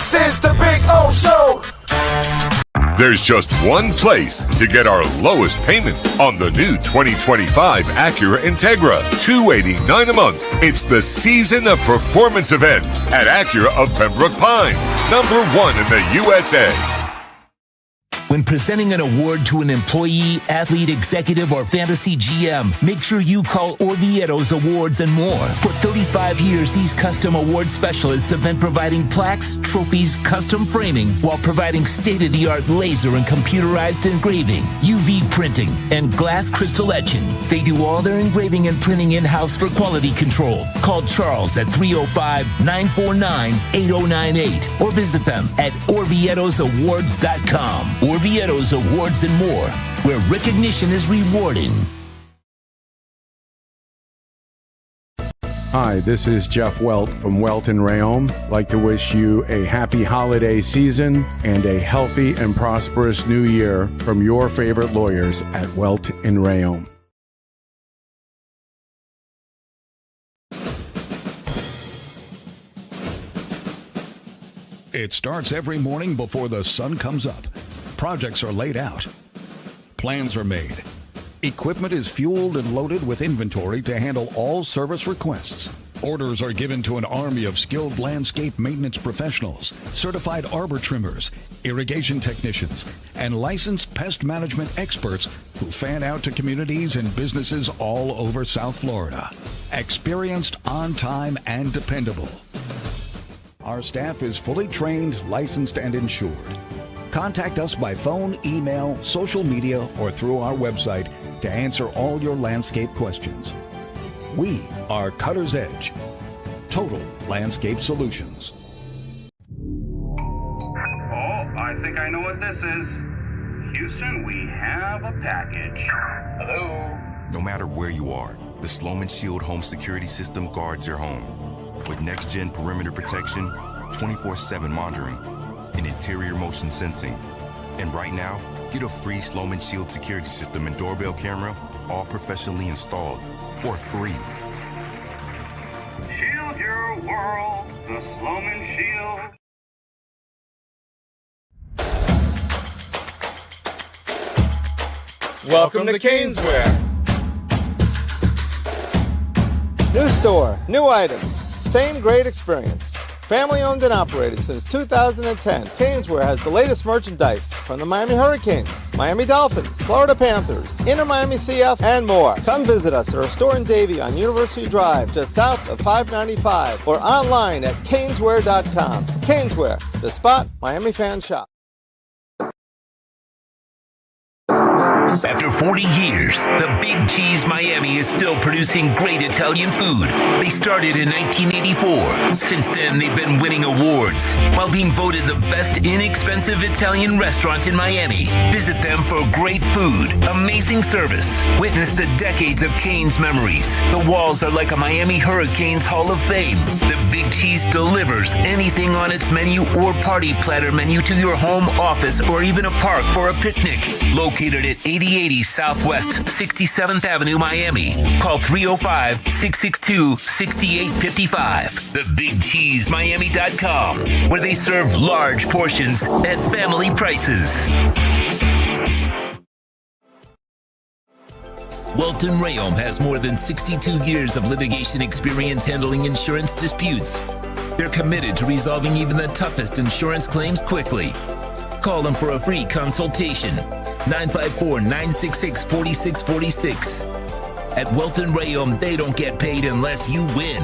This is the Big O Show. There's just one place to get our lowest payment on the new 2025 Acura Integra, $289 a month. It's the Season of Performance event at Acura of Pembroke Pines, #1 in the USA. When presenting an award to an employee, athlete, executive, or fantasy GM, make sure you call Orvieto's Awards and More. For 35 years, these custom award specialists have been providing plaques, trophies, custom framing, while providing state-of-the-art laser and computerized engraving, UV printing, and glass crystal etching. They do all their engraving and printing in-house for quality control. Call Charles at 305-949-8098 or visit them at orvietosawards.com. Orvieto's Awards and More, where recognition is rewarding. Hi, this is Jeff Welt from Welt and Rayom. I'd like to wish you a happy holiday season and a healthy and prosperous new year from your favorite lawyers at Welt and Rayom. It starts every morning before the sun comes up. Projects are laid out. Plans are made. Equipment is fueled and loaded with inventory to handle all service requests. Orders are given to an army of skilled landscape maintenance professionals, certified arbor trimmers, irrigation technicians, and licensed pest management experts who fan out to communities and businesses all over South Florida. Experienced, on time, and dependable. Our staff is fully trained, licensed, and insured. Contact us by phone, email, social media, or through our website to answer all your landscape questions. We are Cutter's Edge. Total Landscape Solutions. Oh, I think I know what this is. Houston, we have a package. Hello? No matter where you are, the Sloman Shield Home Security System guards your home. With next-gen perimeter protection, 24/7 monitoring, and interior motion sensing. And right now, get a free Sloman Shield security system and doorbell camera, all professionally installed, for free. Shield your world, the Sloman Shield. Welcome to Caneswear. New store, new items, same great experience. Family owned and operated since 2010, Caneswear has the latest merchandise from the Miami Hurricanes, Miami Dolphins, Florida Panthers, Inter Miami CF, and more. Come visit us at our store in Davie on University Drive, just south of 595, or online at caneswear.com. Caneswear, the spot Miami fans shop. After 40 years, the Big Cheese Miami is still producing great Italian food. They started in 1984. Since then, they've been winning awards while being voted the best inexpensive Italian restaurant in Miami. Visit them for great food, amazing service. Witness the decades of Cane's memories. The walls are like a Miami Hurricanes Hall of Fame. The Big Cheese delivers anything on its menu or party platter menu to your home, office, or even a park for a picnic. Located at 8080 Southwest 67th Avenue, Miami. Call 305-662-6855. TheBigCheeseMiami.com, where they serve large portions at family prices. Welton Rayom has more than 62 years of litigation experience handling insurance disputes. They're committed to resolving even the toughest insurance claims quickly. Call them for a free consultation. 954-966-4646. At Welton Rayom, they don't get paid unless you win.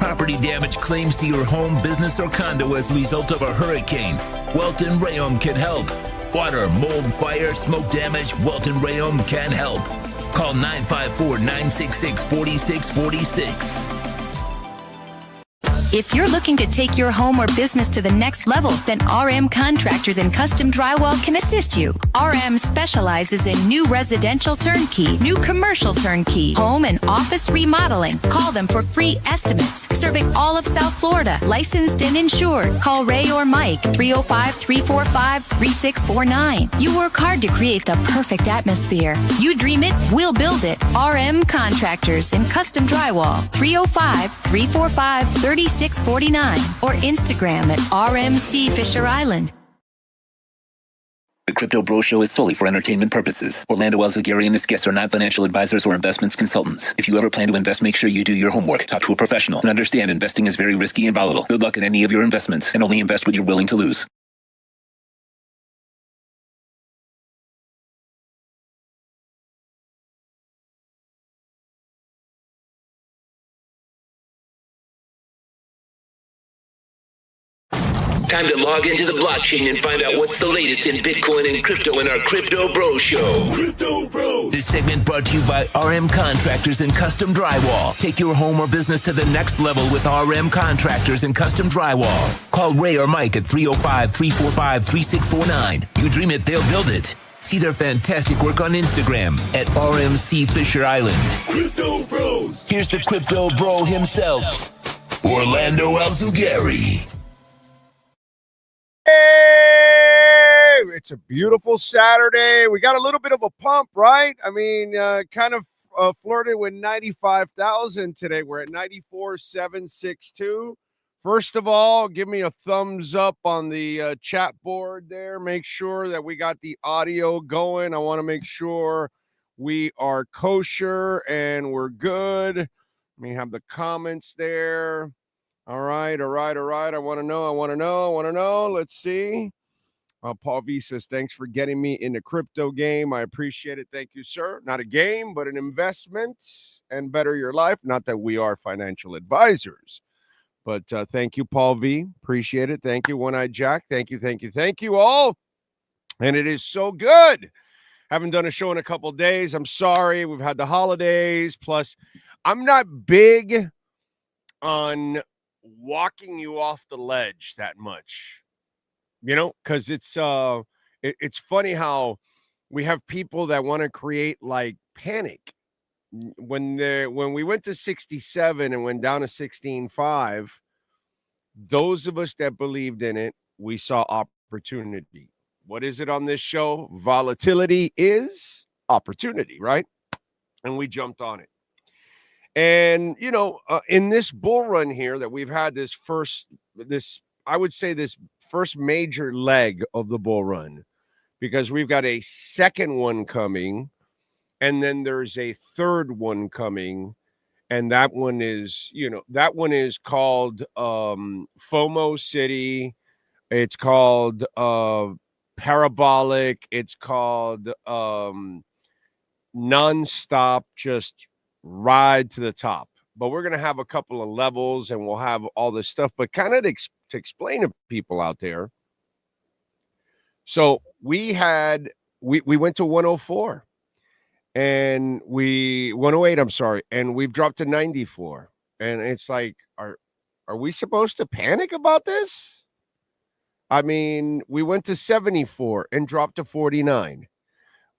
Property damage claims to your home, business, or condo as a result of a hurricane. Welton Rayom can help. Water, mold, fire, smoke damage, Welton Rayom can help. Call 954-966-4646. If you're looking to take your home or business to the next level, then RM Contractors and Custom Drywall can assist you. RM specializes in new residential turnkey, new commercial turnkey, home and office remodeling. Call them for free estimates. Serving all of South Florida, licensed and insured. Call Ray or Mike, 305-345-3649. You work hard to create the perfect atmosphere. You dream it, we'll build it. RM Contractors and Custom Drywall, 305-345-3649. 3649 or Instagram at RMC Fisher Island. The Crypto Bro Show is solely for entertainment purposes. Orlando Alzagari and his guests are not financial advisors or investments consultants. If you ever plan to invest, make sure you do your homework, talk to a professional, and understand investing is very risky and volatile. Good luck in any of your investments, and only invest what you're willing to lose. Time to log into the blockchain and find out what's the latest in Bitcoin and crypto in our Crypto Bro Show. Crypto Bro. This segment brought to you by RM Contractors and Custom Drywall. Take your home or business to the next level with RM Contractors and Custom Drywall. Call Ray or Mike at 305-345-3649. You dream it, they'll build it. See their fantastic work on Instagram at RMC Fisher Island. Crypto Bros. Here's the Crypto Bro himself, Orlando Alzugari. Hey, it's a beautiful Saturday. We got a little bit of a pump, right? I mean, kind of flirted with 95,000 today. We're at 94,762. First of all, give me a thumbs up on the chat board there. Make sure that we got the audio going. I want to make sure we are kosher and we're good. Let me have the comments there. All right. I want to know. Let's see. Paul V says, thanks for getting me in the crypto game. I appreciate it. Thank you, sir. Not a game, but an investment and better your life. Not that we are financial advisors, but thank you, Paul V. Appreciate it. Thank you, One-Eyed Jack. Thank you all. And it is so good. Haven't done a show in a couple days. I'm sorry. We've had the holidays. Plus, I'm not big on walking you off the ledge that much, because it's funny how we have people that want to create like panic. When we went to 67 and went down to 16.5, those of us that believed in it, we saw opportunity. What is it on this show? Volatility is opportunity, right? And we jumped on it. And, in this bull run here that we've had this first major leg of the bull run, because we've got a second one coming, and then there's a third one coming. And that one is called FOMO City. It's called Parabolic. It's called Nonstop, just ride to the top. But we're going to have a couple of levels and we'll have all this stuff, but kind of to explain to people out there. So we went to 104 and 108, I'm sorry. And we've dropped to 94. And it's like, are we supposed to panic about this? I mean, we went to 74 and dropped to 49.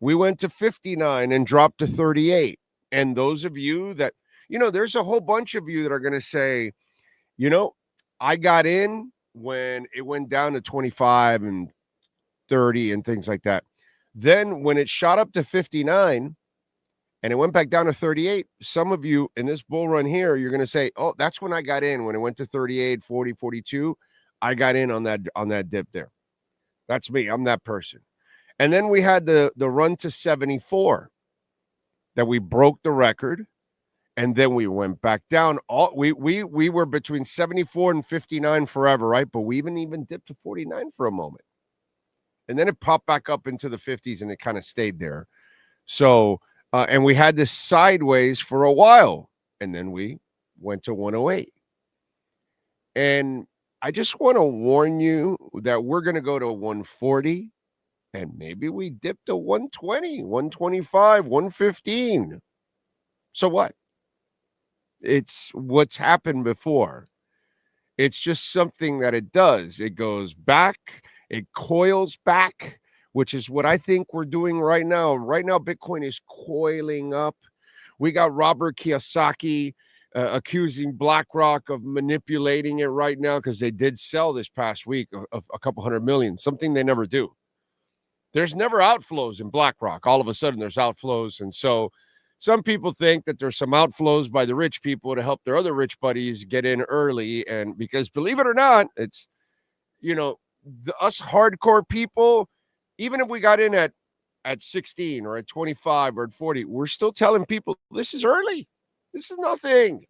We went to 59 and dropped to 38. And those of you that, there's a whole bunch of you that are going to say, I got in when it went down to 25 and 30 and things like that. Then when it shot up to 59 and it went back down to 38, some of you in this bull run here, you're going to say, oh, that's when I got in. When it went to 38, 40, 42, I got in on that dip there. That's me. I'm that person. And then we had the run to 74. That we broke the record, and then we went back down. We were between 74 and 59 forever, right? But we even dipped to 49 for a moment. And then it popped back up into the 50s, and it kind of stayed there. So, and we had this sideways for a while, and then we went to 108. And I just want to warn you that we're going to go to 140. And maybe we dip to 120, 125, 115. So what? It's what's happened before. It's just something that it does. It goes back. It coils back, which is what I think we're doing right now. Right now, Bitcoin is coiling up. We got Robert Kiyosaki accusing BlackRock of manipulating it right now because they did sell this past week of a couple $100 million, something they never do. There's never outflows in BlackRock. All of a sudden, there's outflows. And so some people think that there's some outflows by the rich people to help their other rich buddies get in early. And because believe it or not, it's, us hardcore people, even if we got in at 16 or at 25 or at 40, we're still telling people this is early. This is nothing.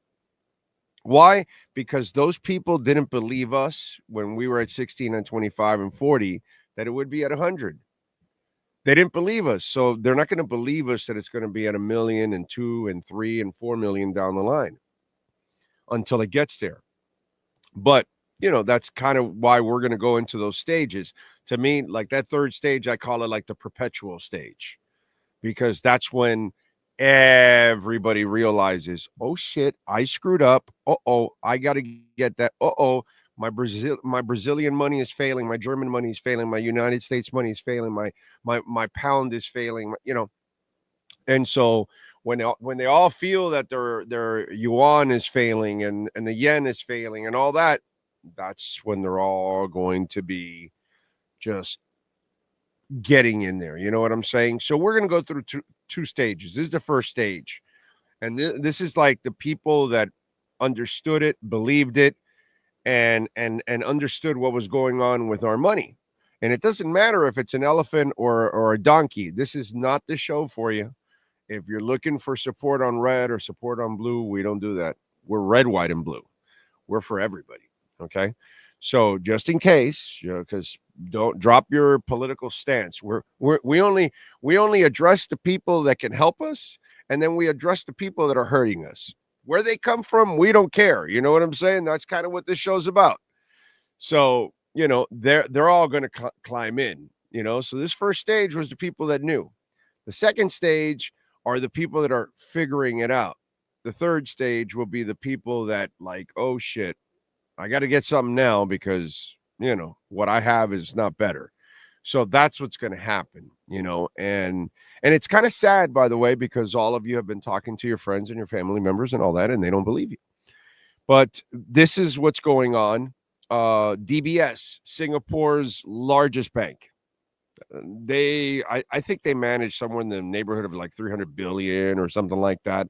Why? Because those people didn't believe us when we were at 16 and 25 and 40 that it would be at 100. They didn't believe us. So they're not going to believe us that it's going to be at 1 million and 2 and 3 and 4 million down the line until it gets there. But, that's kind of why we're going to go into those stages. To me, like that third stage, I call it like the perpetual stage, because that's when everybody realizes, oh shit, I screwed up. I got to get that. My Brazilian money is failing. My German money is failing. My United States money is failing. My pound is failing. And so when they all feel that their yuan is failing and the yen is failing and all that, that's when they're all going to be just getting in there. You know what I'm saying? So we're going to go through two stages. This is the first stage. And this is like the people that understood it, believed it, and understood what was going on with our money. And it doesn't matter if it's an elephant or a donkey. This is not the show for you. If you're looking for support on red or support on blue, we don't do that. We're red, white, and blue. We're for everybody. Okay. So just in case, because don't drop your political stance. We only address the people that can help us, and then we address the people that are hurting us. Where they come from, we don't care. You know what I'm saying? That's kind of what this show's about. So, they're all going to climb in, So this first stage was the people that knew. The second stage are the people that are figuring it out. The third stage will be the people that like, oh shit, I got to get something now because, what I have is not better. So that's what's going to happen, and it's kind of sad, by the way, because all of you have been talking to your friends and your family members and all that, and they don't believe you. But this is what's going on. DBS, Singapore's largest bank. I think they manage somewhere in the neighborhood of like 300 billion or something like that.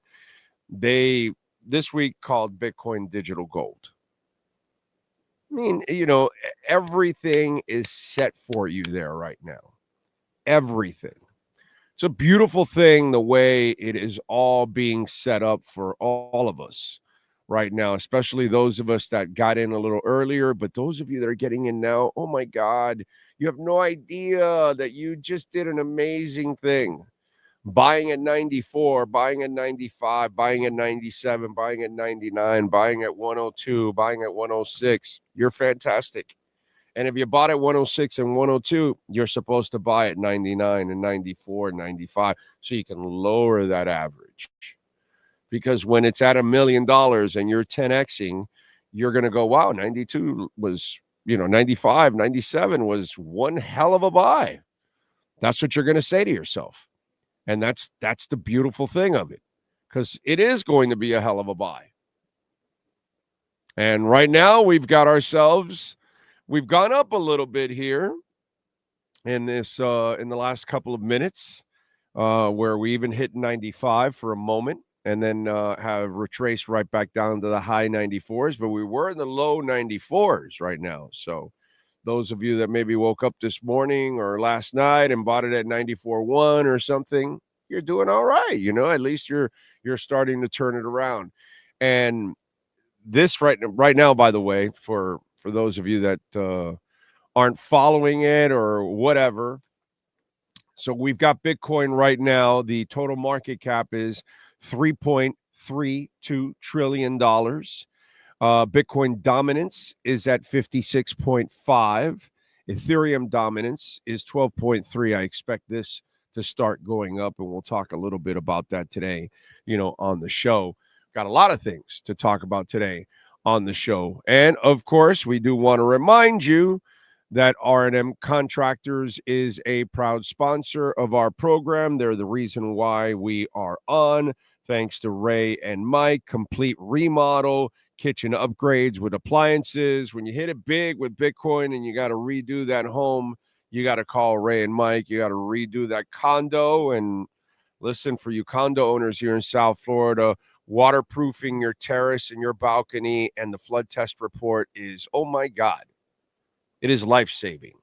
They this week called Bitcoin digital gold. I mean, everything is set for you there right now. Everything. It's a beautiful thing, the way it is all being set up for all of us right now, especially those of us that got in a little earlier. But those of you that are getting in now, oh my God, you have no idea that you just did an amazing thing. Buying at 94, buying at 95, buying at 97, buying at 99, buying at 102, buying at 106. You're fantastic. And if you bought at 106 and 102, you're supposed to buy at 99 and 94 and 95 so you can lower that average. Because when it's at $1 million and you're 10xing, you're going to go, wow, 92 was, 95, 97 was one hell of a buy. That's what you're going to say to yourself. And that's the beautiful thing of it, because it is going to be a hell of a buy. And right now we've gone up a little bit here in this in the last couple of minutes, where we even hit 95 for a moment, and then have retraced right back down to the high 94s. But we were in the low 94s right now. So those of you that maybe woke up this morning or last night and bought it at 94.1 or something, you're doing all right. At least you're starting to turn it around. And this right now, by the way, for those of you that aren't following it or whatever. So we've got Bitcoin right now. The total market cap is $3.32 trillion. Bitcoin dominance is at 56.5. Ethereum dominance is 12.3. I expect this to start going up, and we'll talk a little bit about that today, on the show. Got a lot of things to talk about today on the show. And of course, we do want to remind you that R&M Contractors is a proud sponsor of our program. They're the reason why we are on. Thanks to Ray and Mike. Complete remodel, kitchen upgrades with appliances. When you hit it big with Bitcoin and you got to redo that home, you got to call Ray and Mike. You got to redo that condo. And Listen, for you condo owners here in South Florida, waterproofing your terrace and your balcony and the flood test report is, oh my God, it is life-saving,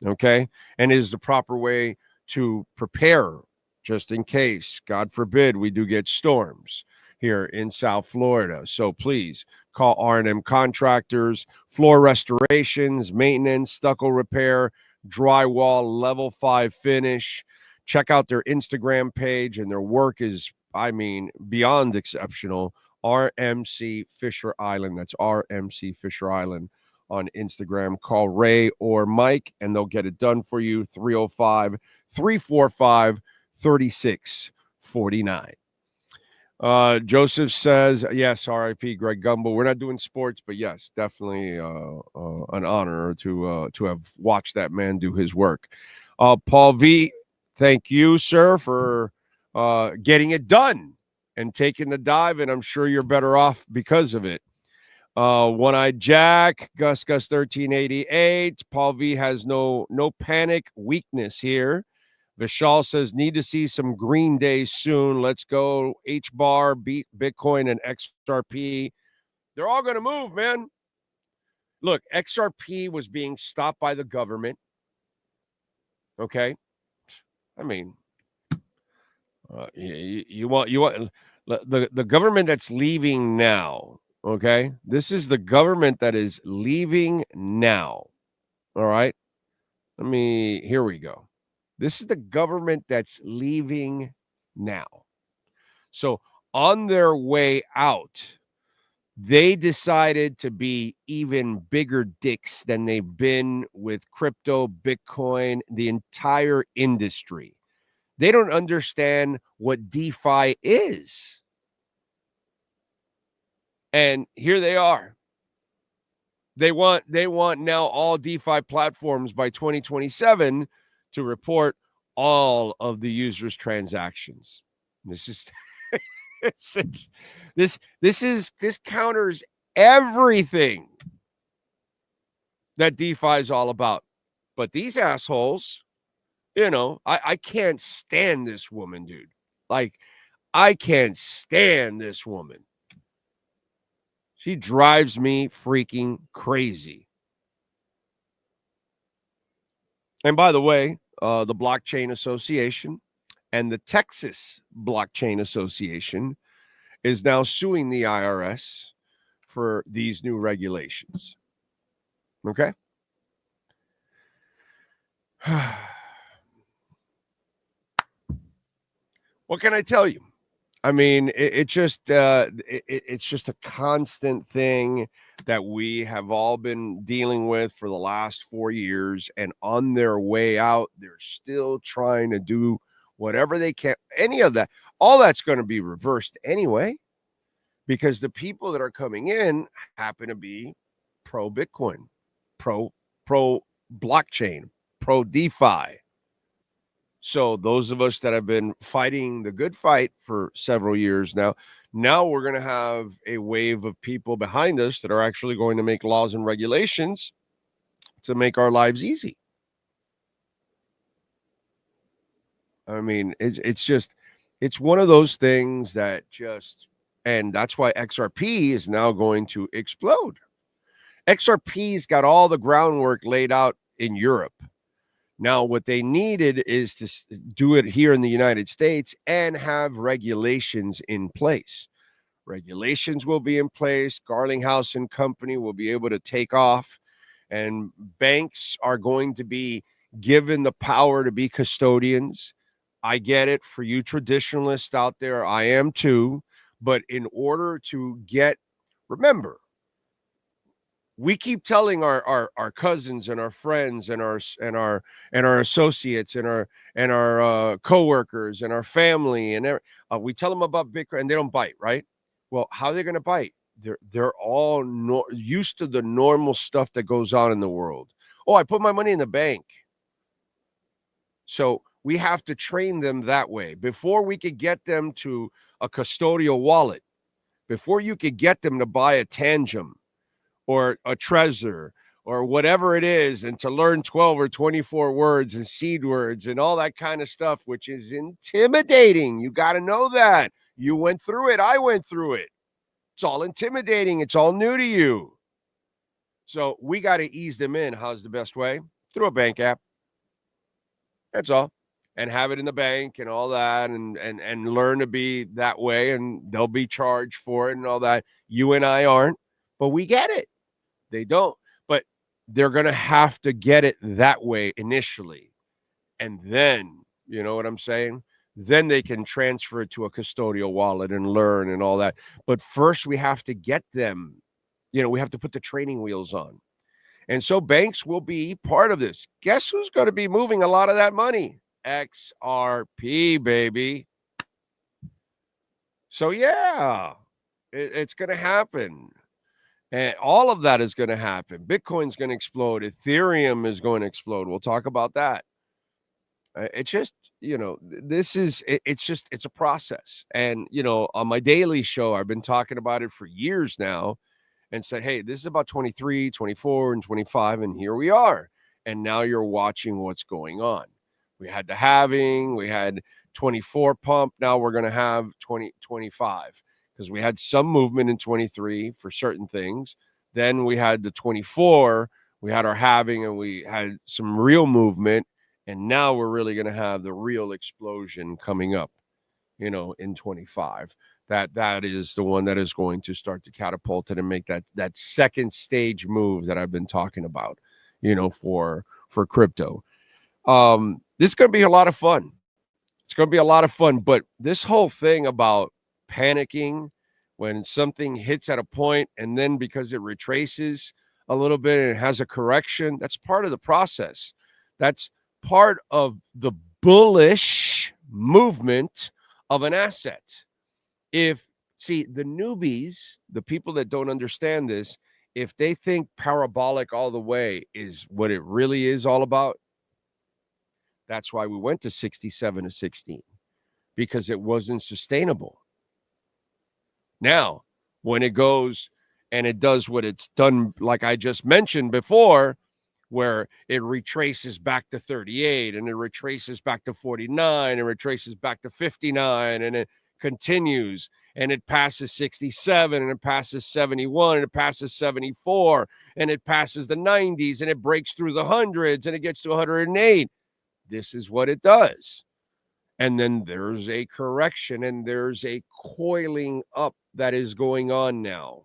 okay? And it is the proper way to prepare just in case, God forbid, we do get storms here in South Florida. So please call R&M Contractors, floor restorations, maintenance, stucco repair, drywall, level 5 finish. Check out their Instagram page, and their work is, I mean, beyond exceptional. RMC Fisher Island. That's RMC Fisher Island on Instagram. Call Ray or Mike, and they'll get it done for you. 305-345-3649. Joseph says, yes, RIP Greg Gumbel. We're not doing sports, but yes, definitely an honor to have watched that man do his work. Paul V, thank you, sir, for getting it done and taking the dive, and I'm sure you're better off because of it. One-Eyed Jack, Gus 1388. Paul V has no panic, weakness here. Vishal says, need to see some Green Day soon. Let's go. H-Bar, beat Bitcoin and XRP. They're all going to move, man. Look, XRP was being stopped by the government. Okay? I mean, you want the government that's leaving now, okay? This is the government that is leaving now. All right? Here we go. This is the government that's leaving now. So on their way out, they decided to be even bigger dicks than they've been with crypto, Bitcoin, the entire industry. They don't understand what DeFi is. And here they are. They want now all DeFi platforms by 2027 to report all of the users' transactions. This is this counters everything that DeFi is all about. But these assholes, I can't stand this woman, dude. Like, I can't stand this woman. She drives me freaking crazy. And by the way, the Blockchain Association and the Texas Blockchain Association is now suing the IRS for these new regulations. Okay? What can I tell you? I mean, it's just a constant thing that we have all been dealing with for the last 4 years, and on their way out, they're still trying to do whatever they can. Any of that, all that's going to be reversed anyway, because the people that are coming in happen to be pro Bitcoin, pro blockchain, pro DeFi. So those of us that have been fighting the good fight for several years now we're going to have a wave of people behind us that are actually going to make laws and regulations to make our lives easy. I mean, it's one of those things that and that's why XRP is now going to explode. XRP's got all the groundwork laid out in Europe. Now, what they needed is to do it here in the United States and have regulations in place. Regulations will be in place. Garlinghouse and Company will be able to take off, and banks are going to be given the power to be custodians. I get it. For you traditionalists out there, I am too. But in order to remember, we keep telling our cousins and our friends and our associates and our coworkers and our family and we tell them about Bitcoin and they don't bite, right? Well, how are they going to bite? They're all used to the normal stuff that goes on in the world. Oh, I put my money in the bank. So we have to train them that way before we could get them to a custodial wallet, before you could get them to buy a Tangem or a Trezor or whatever it is, and to learn 12 or 24 words and seed words and all that kind of stuff, which is intimidating. You got to know that. You went through it. I went through it. It's all intimidating. It's all new to you. So we got to ease them in. How's the best way? Through a bank app. That's all. And have it in the bank and all that, and learn to be that way, and they'll be charged for it and all that. You and I aren't, but we get it. They don't. But they're going to have to get it that way initially. And then, you know what I'm saying? Then they can transfer it to a custodial wallet and learn and all that. But first we have to get them, we have to put the training wheels on. And so banks will be part of this. Guess who's going to be moving a lot of that money? XRP, baby. So yeah, it's going to happen. And all of that is going to happen. Bitcoin's going to explode. Ethereum is going to explode. We'll talk about that. It's just, it's a process. And, on my daily show, I've been talking about it for years now and said, hey, this is about 23, 24, and 25. And here we are. And now you're watching what's going on. We had the halving, we had 24 pump. Now we're going to have 25 because we had some movement in 23 for certain things. Then we had the 24, we had our halving, and we had some real movement. And now we're really going to have the real explosion coming up, in 25. That is the one that is going to start to catapult it and make that second stage move that I've been talking about, for crypto. This is going to be a lot of fun. It's going to be a lot of fun. But this whole thing about panicking when something hits at a point and then because it retraces a little bit and it has a correction, that's part of the process. That's part of the bullish movement of an asset. The newbies, the people that don't understand this, if they think parabolic all the way is what it really is all about, that's why we went to 67 to 16, because it wasn't sustainable. Now, when it goes and it does what it's done, like I just mentioned before, where it retraces back to 38 and it retraces back to 49 and retraces back to 59 and it continues and it passes 67 and it passes 71 and it passes 74 and it passes the 90s and it breaks through the hundreds and it gets to 108. This is what it does. And then there's a correction and there's a coiling up that is going on now.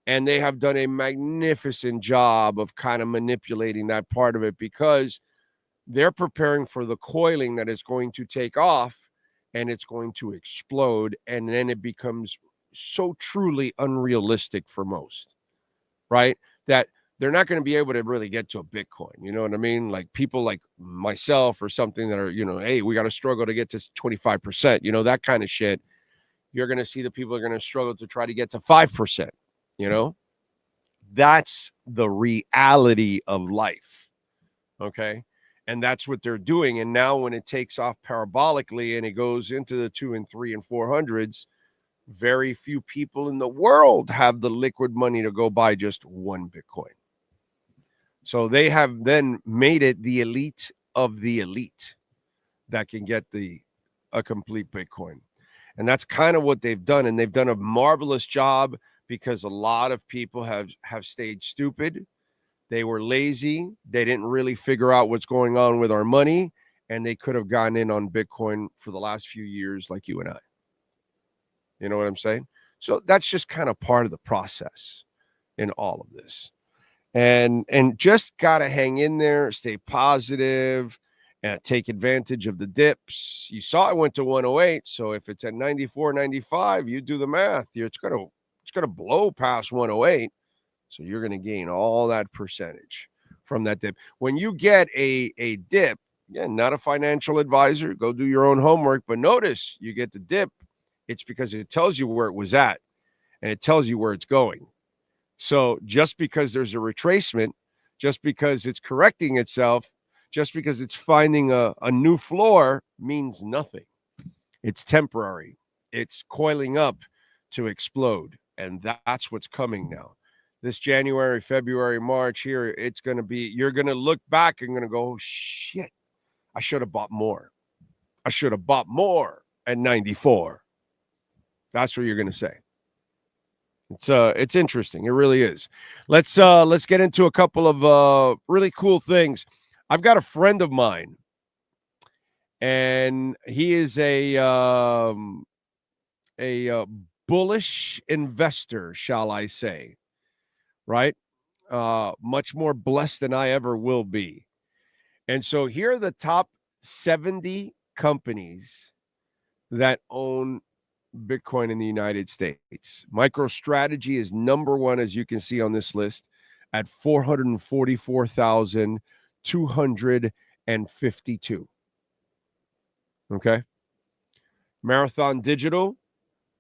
And they have done a magnificent job of kind of manipulating that part of it because they're preparing for the coiling that is going to take off and it's going to explode. And then it becomes so truly unrealistic for most, right? That they're not going to be able to really get to a Bitcoin. You know what I mean? Like people like myself or something that are, hey, we got to struggle to get to 25%, that kind of shit. You're going to see the people are going to struggle to try to get to 5%. That's the reality of life. Okay. And that's what they're doing. And now when it takes off parabolically and it goes into the 2 and 3 and 400s, very few people in the world have the liquid money to go buy just one Bitcoin. So they have then made it the elite of the elite that can get a complete Bitcoin. And that's kind of what they've done. And they've done a marvelous job because a lot of people have stayed stupid. They were lazy. They didn't really figure out what's going on with our money. And they could have gotten in on Bitcoin for the last few years like you and I. You know what I'm saying? So that's just kind of part of the process in all of this. And just got to hang in there, stay positive, and take advantage of the dips. You saw it went to 108. So if it's at 94, 95, you do the math. It's going to blow past 108. So you're going to gain all that percentage from that dip. When you get a dip, not a financial advisor, go do your own homework. But notice you get the dip. It's because it tells you where it was at and it tells you where it's going. So just because there's a retracement, just because it's correcting itself, just because it's finding a new floor means nothing. It's temporary. It's coiling up to explode. And that's what's coming now. this January, February, March here, it's going to be, you're going to look back and going to go, oh, shit, I should have bought more. I should have bought more at 94. That's what you're going to say. It's interesting. It really is. Let's get into a couple of really cool things. I've got a friend of mine, and he is a bullish investor, shall I say, right? Much more blessed than I ever will be. And so here are the top 70 companies that own Bitcoin in the United States. MicroStrategy is number one, as you can see on this list, at 444,252. Okay. Marathon Digital,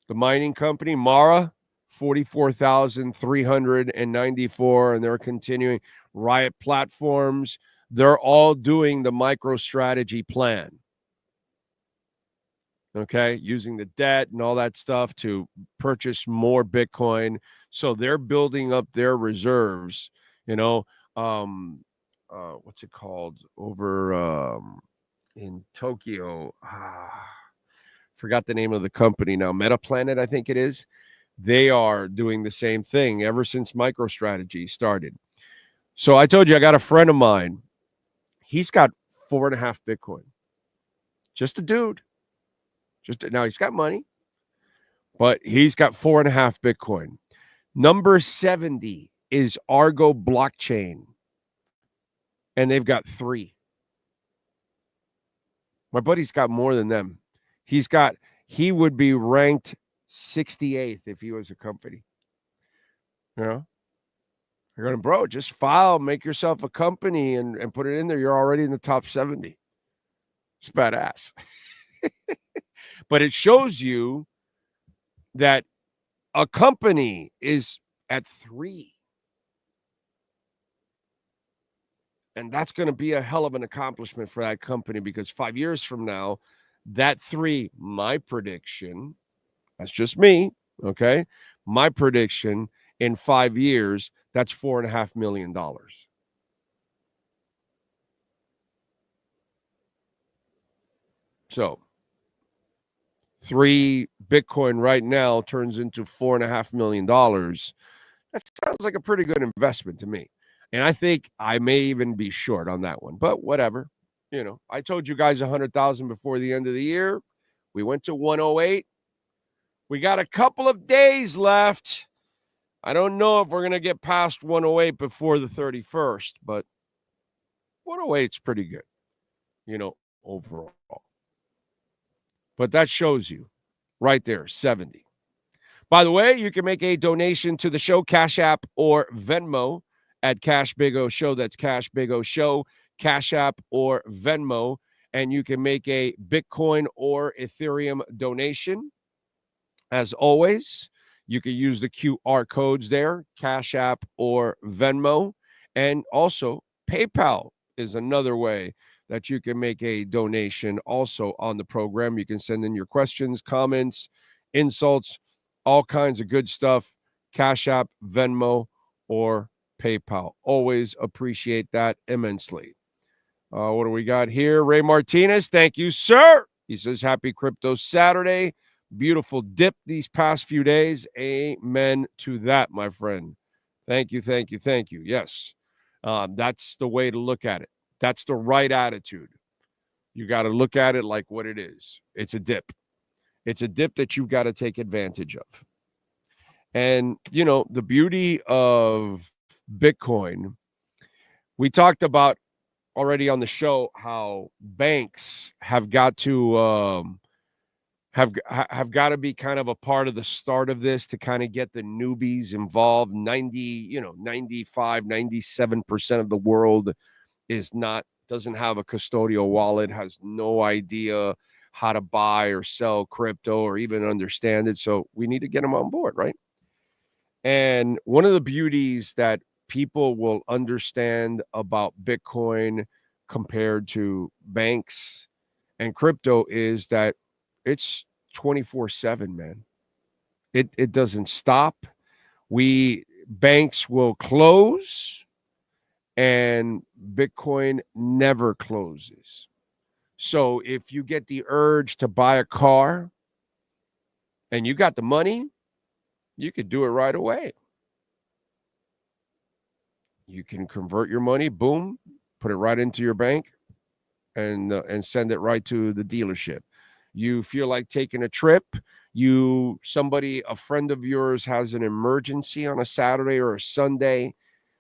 the mining company, Mara, 44,394, and they're continuing. Riot Platforms, they're all doing the MicroStrategy plan. Okay, using the debt and all that stuff to purchase more Bitcoin. So they're building up their reserves, what's it called over in Tokyo? Forgot the name of the company now. MetaPlanet, I think it is. They are doing the same thing ever since MicroStrategy started. So I told you, I got a friend of mine. He's got 4.5 Bitcoin. Just a dude. Now he's got money, but he's got 4.5 Bitcoin. Number 70 is Argo Blockchain, and they've got 3. My buddy's got more than them. He would be ranked 68th if he was a company. You're going to, bro, just file, make yourself a company and put it in there. You're already in the top 70. It's badass. But it shows you that a company is at 3. And that's going to be a hell of an accomplishment for that company, because 5 years from now, that 3, my prediction, that's just me, okay? My prediction, in 5 years, that's $4.5 million. So 3 Bitcoin right now turns into $4.5 million. That sounds like a pretty good investment to me. And I think I may even be short on that one, but whatever. I told you guys 100,000 before the end of the year. We went to 108. We got a couple of days left. I don't know if we're going to get past 108 before the 31st, but 108 is pretty good, overall. But that shows you right there, 70. By the way, you can make a donation to the show, Cash App or Venmo at Cash Big O Show. That's Cash Big O Show, Cash App or Venmo. And you can make a Bitcoin or Ethereum donation. As always, you can use the QR codes there, Cash App or Venmo. And also, PayPal is another way that you can make a donation also on the program. You can send in your questions, comments, insults, all kinds of good stuff. Cash App, Venmo, or PayPal. Always appreciate that immensely. What do we got here? Ray Martinez, thank you, sir. He says, happy Crypto Saturday. Beautiful dip these past few days. Amen to that, my friend. Thank you, thank you, thank you. Yes, that's the way to look at it. That's the right attitude. You got to look at it like what it is. It's a dip. It's a dip that you've got to take advantage of. And, the beauty of Bitcoin, we talked about already on the show how banks have got to have got to be kind of a part of the start of this to kind of get the newbies involved. 95, 97% of the world doesn't have a custodial wallet, has no idea how to buy or sell crypto or even understand it. So we need to get them on board, right? And one of the beauties that people will understand about Bitcoin compared to banks and crypto is that it's 24/7, man. It doesn't stop. banks will close and Bitcoin never closes. So if you get the urge to buy a car and you got the money, you could do it right away. You can convert your money, boom, put it right into your bank and send it right to the dealership. You feel like taking a trip, a friend of yours has an emergency on a Saturday or a Sunday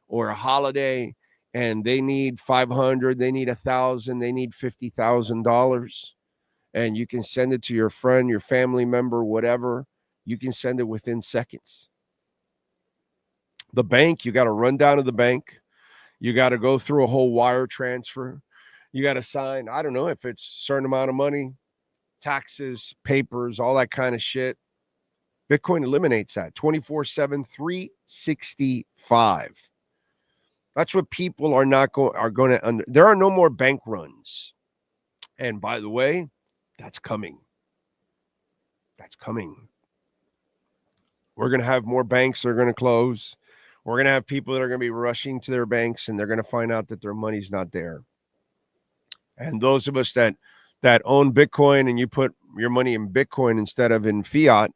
or a holiday, and they need $500, they need $1,000, they need $50,000, and you can send it to your friend, your family member, whatever. You can send it within seconds. The bank, you got to run down to the bank. You got to go through a whole wire transfer. You got to sign, I don't know if it's a certain amount of money, taxes, papers, all that kind of shit. Bitcoin eliminates that 24/7, 365. That's what people are going to there are no more bank runs. And by the way, that's coming. That's coming. We're going to have more banks that are going to close. We're going to have people that are going to be rushing to their banks, and they're going to find out that their money's not there. And those of us that own Bitcoin and you put your money in Bitcoin instead of in fiat,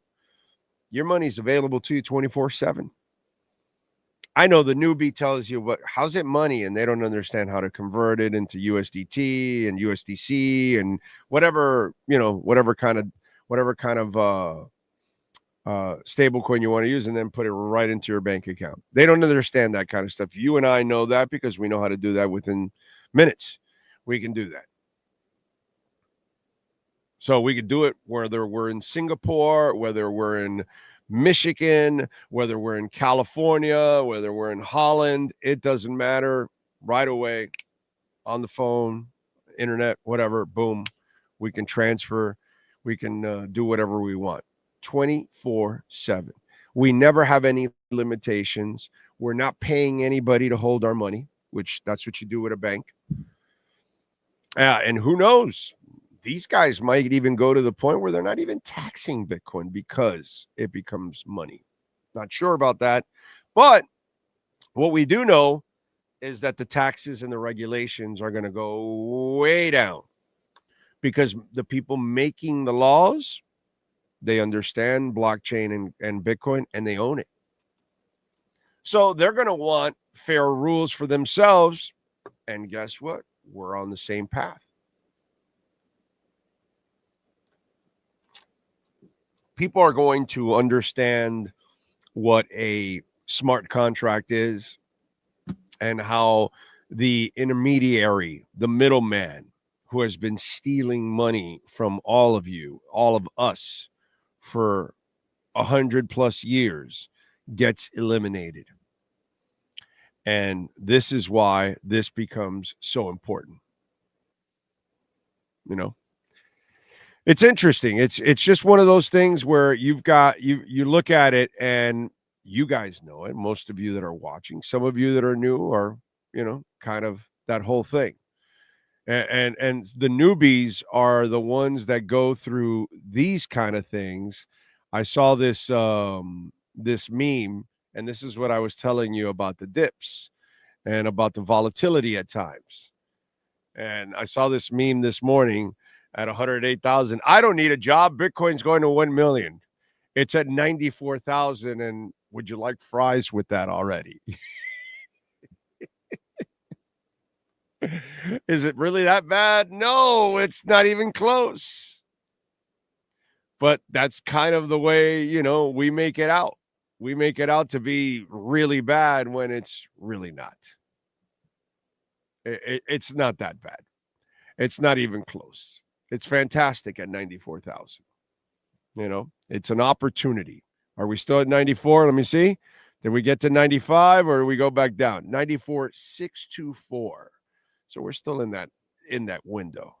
your money's available to you 24/7. I know the newbie tells you, how's it money? And they don't understand how to convert it into USDT and USDC and whatever kind of stable coin you want to use, and then put it right into your bank account. They don't understand that kind of stuff. You and I know that because we know how to do that within minutes. We can do that. So we could do it whether we're in Singapore, whether we're in Michigan, whether we're in California, whether we're in Holland, it doesn't matter. Right away, on the phone, internet, whatever, boom, we can transfer, we can do whatever we want. 24/7. We never have any limitations. We're not paying anybody to hold our money, which that's what you do with a bank. And who knows? These guys might even go to the point where they're not even taxing Bitcoin because it becomes money. Not sure about that. But what we do know is that the taxes and the regulations are going to go way down because the people making the laws, they understand blockchain and Bitcoin, and they own it. So they're going to want fair rules for themselves. And guess what? We're on the same path. People are going to understand what a smart contract is and how the intermediary, the middleman who has been stealing money from all of you, all of us for 100+ years gets eliminated. And this is why this becomes so important. You know, it's interesting. It's just one of those things where you look at it and you guys know it. Most of you that are watching, some of you that are new are, kind of that whole thing. And the newbies are the ones that go through these kind of things. I saw this this meme, and this is what I was telling you about the dips and about the volatility at times. And I saw this meme this morning at 108,000. I don't need a job. Bitcoin's going to 1 million. It's at 94,000. And would you like fries with that already? Is it really that bad? No, it's not even close. But that's kind of the way, we make it out. We make it out to be really bad when it's really not. It's not that bad. It's not even close. It's fantastic at 94,000. It's an opportunity. Are we still at 94? Let me see. Did we get to 95 or do we go back down? 94,624. So we're still in that window.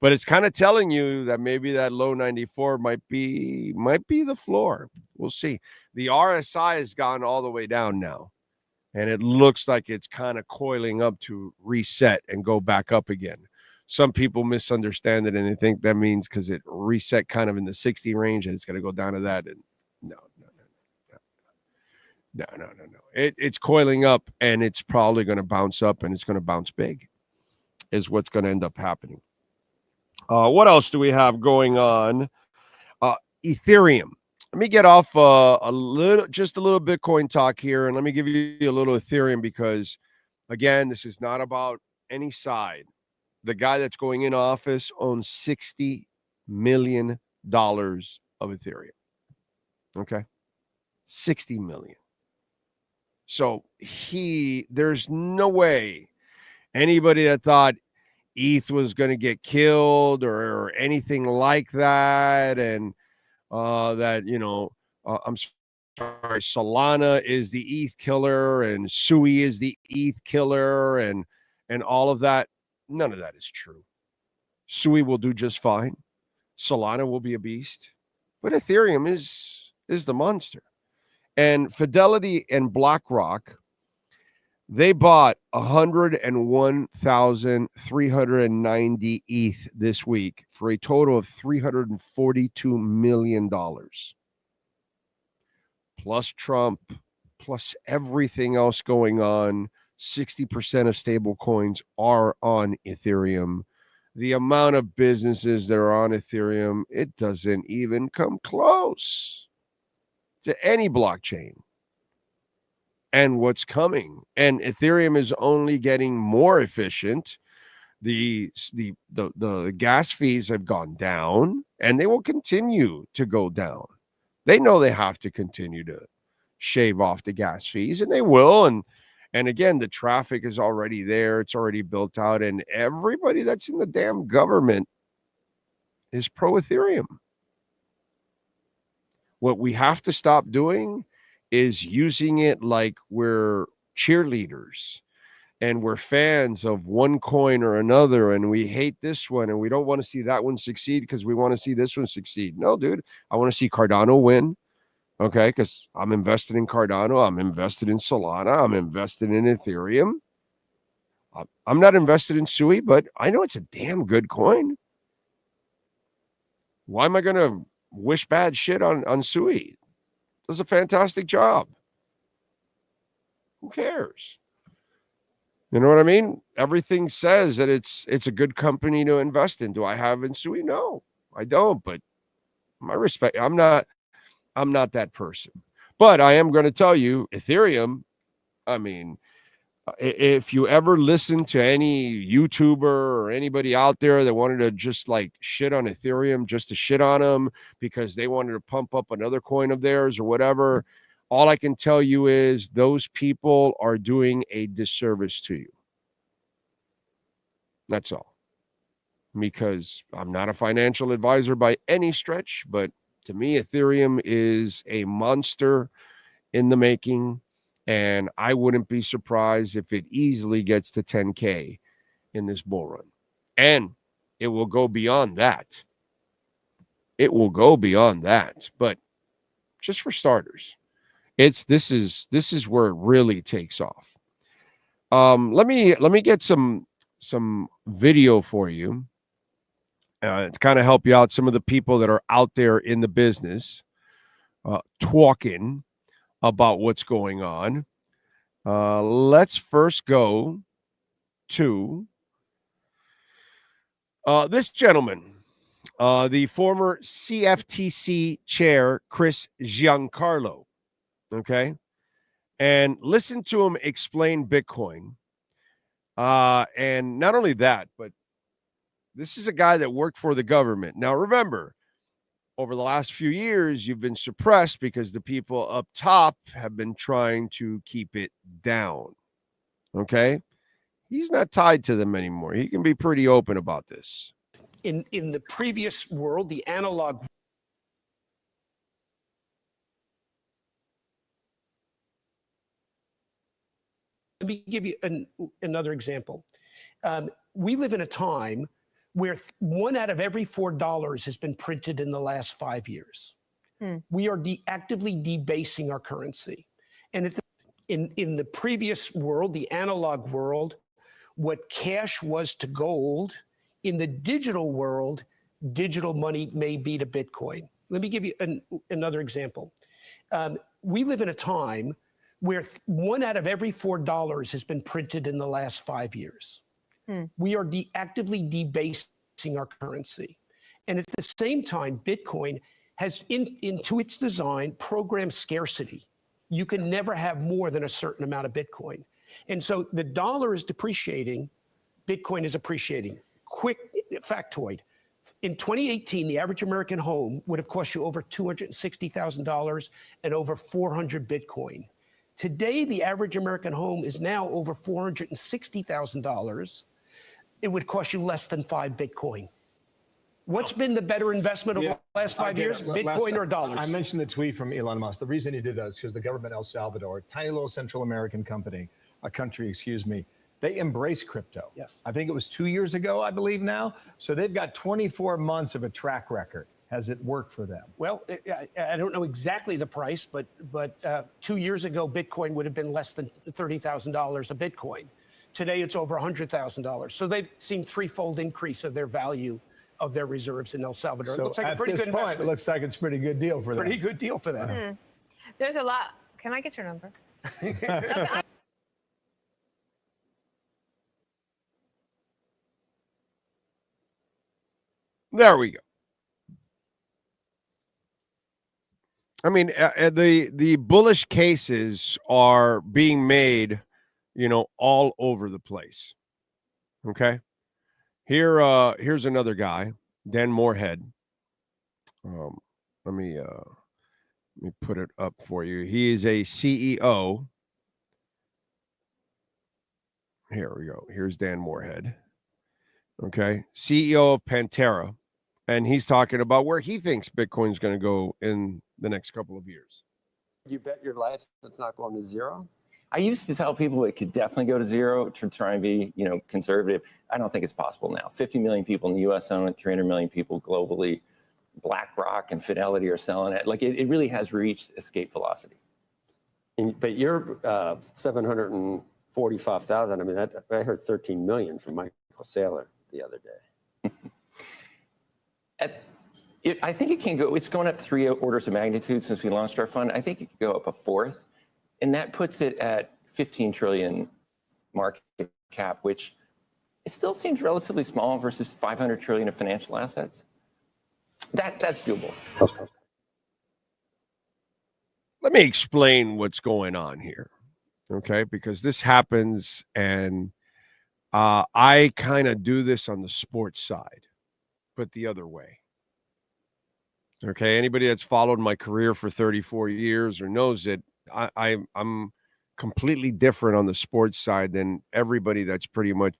But it's kind of telling you that maybe that low 94 might be the floor. We'll see. The RSI has gone all the way down now. And it looks like it's kind of coiling up to reset and go back up again. Some people misunderstand it and they think that means because it reset kind of in the 60 range and it's going to go down to that. And no. No. It's coiling up, and it's probably going to bounce up, and it's going to bounce big, is what's going to end up happening. What else do we have going on? Ethereum. Let me get off just a little Bitcoin talk here, and let me give you a little Ethereum because, again, this is not about any side. The guy that's going in office owns $60 million of Ethereum. Okay? $60 million. So there's no way anybody that thought ETH was going to get killed or anything like that, and that, I'm sorry, Solana is the ETH killer and Sui is the ETH killer and all of that. None of that is true. Sui will do just fine. Solana will be a beast, but Ethereum is the monster. And Fidelity and BlackRock, they bought 101,390 ETH this week for a total of $342 million. Plus Trump, plus everything else going on. 60% of stable coins are on Ethereum. The amount of businesses that are on Ethereum, it doesn't even come close to any blockchain. And what's coming. And Ethereum is only getting more efficient. The gas fees have gone down, and they will continue to go down. They know they have to continue to shave off the gas fees, and they will. And again, the traffic is already there. It's already built out, and everybody that's in the damn government is pro-Ethereum. What we have to stop doing is using it like we're cheerleaders and we're fans of one coin or another, and we hate this one and we don't want to see that one succeed because we want to see this one succeed. No, dude, I want to see Cardano win. Okay, because I'm invested in Cardano, I'm invested in Solana, I'm invested in Ethereum. I'm not invested in Sui, but I know it's a damn good coin. Why am I going to wish bad shit on Sui? Does a fantastic job. Who cares? You know what I mean? Everything says that it's a good company to invest in. Do I have in Sui? No, I don't. But my respect, I'm not that person. But I am going to tell you, Ethereum, I mean, if you ever listen to any YouTuber or anybody out there that wanted to just like shit on Ethereum just to shit on them because they wanted to pump up another coin of theirs or whatever, all I can tell you is those people are doing a disservice to you. That's all. Because I'm not a financial advisor by any stretch, but to me, Ethereum is a monster in the making. And I wouldn't be surprised if it easily gets to 10K in this bull run. And it will go beyond that. It will go beyond that. But just for starters, this is where it really takes off. Let me get some video for you to kind of help you out. Some of the people that are out there in the business talking about what's going on. Let's first go to this gentleman, the former CFTC chair, Chris Giancarlo. Okay. And listen to him explain Bitcoin. And not only that, but this is a guy that worked for the government. Now, remember, over the last few years, you've been suppressed because the people up top have been trying to keep it down. Okay? He's not tied to them anymore. He can be pretty open about this. In the previous world, the analog. Let me give you another example. We live in a time where 1 out of every $4 has been printed in the last 5 years. We are actively debasing our currency. And in the previous world, the analog world, what cash was to gold, in the digital world, digital money may be to Bitcoin. Let me give you another example. We live in a time where one out of every $4 has been printed in the last 5 years. We are actively debasing our currency. And at the same time, Bitcoin has into its design programmed scarcity. You can never have more than a certain amount of Bitcoin. And so the dollar is depreciating, Bitcoin is appreciating. Quick factoid. In 2018, the average American home would have cost you over $260,000 and over 400 Bitcoin. Today, the average American home is now over $460,000. It would cost you less than 5 Bitcoin. What's been the better investment over the last 5 years, Bitcoin or dollars? I mentioned the tweet from Elon Musk. The reason he did that is because the government El Salvador, tiny little Central American country, they embrace crypto. Yes. I think it was 2 years ago, I believe now. So they've got 24 months of a track record. Has it worked for them? Well, I don't know exactly the price, but 2 years ago, Bitcoin would have been less than $30,000 a Bitcoin. Today, it's over $100,000. So they've seen threefold increase of their value of their reserves in El Salvador. So it looks like a pretty good point, investment. it looks like it's a pretty good deal for them. Pretty good deal for them. There's a lot. Can I get your number? There we go. I mean, the bullish cases are being made, all over the place. Okay. Here's another guy, Dan Moorhead. Let me put it up for you. He is a CEO. Here we go. Here's Dan Moorhead. Okay. CEO of Pantera. And he's talking about where he thinks Bitcoin's going to go in the next couple of years. You bet your life it's not going to zero? I used to tell people it could definitely go to zero to try and be, conservative. I don't think it's possible now. 50 million people in the U.S. own it, 300 million people globally. BlackRock and Fidelity are selling it. Like it really has reached escape velocity. But you're 745,000. I mean, I heard 13 million from Michael Saylor the other day. I think it can go, it's going up 3 orders of magnitude since we launched our fund. I think it could go up a fourth. And that puts it at 15 trillion market cap, which it still seems relatively small versus 500 trillion of financial assets. That's doable. Okay. Let me explain what's going on here. Okay. Because this happens and I kind of do this on the sports side, but the other way. Okay. Anybody that's followed my career for 34 years or knows it, I'm completely different on the sports side than everybody that's pretty much